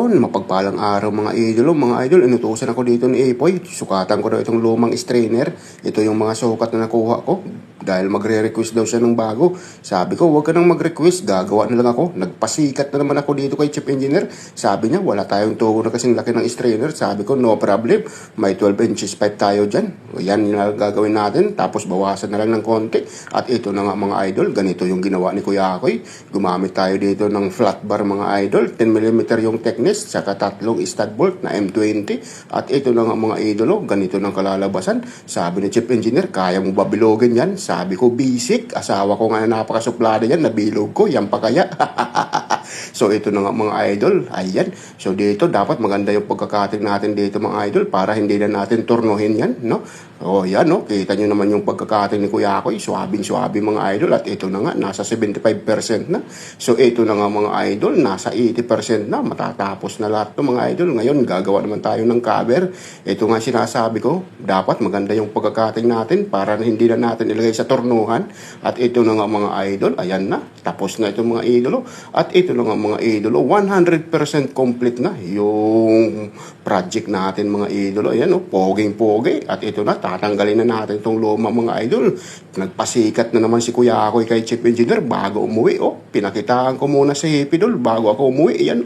Mapagpalang araw mga idol. Mga idol, inutusan ako dito ni Ipoy. Sukatan ko daw itong lumang strainer. Ito yung mga sukat na nakuha ko. Dahil magre-request daw siya ng bago. Sabi ko, huwag ka nang mag-request. Gagawa na lang ako. Nagpasikat na naman ako dito kay Chief Engineer. Sabi niya, wala tayong tugo na kasing laki ng strainer. Sabi ko, no problem. May 12 inches pipe tayo dyan. Yan yung gagawin natin. Tapos bawasan na lang ng konti. At ito na nga mga idol. Ganito yung ginawa ni Kuya Akoy. Gumamit tayo dito ng flat bar mga idol. 10mm yung thickness, saka tatlong stud bolt na M20. At ito na nga mga idolo, ganito ng kalalabasan. Sabi ni Chief Engineer, kaya mo ba bilogin yan? Sabi ko, basic. Asawa ko nga na napakasuplada yan, nabilog ko, yan pa kaya. So ito na nga mga idol, ayan. So dito dapat maganda yung pagkakating natin dito mga idol para hindi na natin turnuhin yan, no? O yan, no? Kita nyo naman yung pagkakating ni Kuya Akoy, swabing mga idol. At ito na nga, nasa 75% na. So ito na nga mga idol, nasa 80% na. Matatapos na lahat ng mga idol. Ngayon, gagawa naman tayo ng cover. Ito nga sinasabi ko, dapat maganda yung pagkakating natin para hindi na natin ilagay sa turnuhan. At ito na nga mga idol, ayan na. Tapos na itong mga idolo. At ito na nga mga idolo, 100% complete na yung project natin mga idolo. Ayan, no? Poging-pogi. At ito na, tatanggalin na natin itong luma mga idol. Nagpasikat na naman si Kuya Akoy kay Chief Engineer bago umuwi. Pinakitaan ko muna si Hipidol bago ako umuwi. Ayan.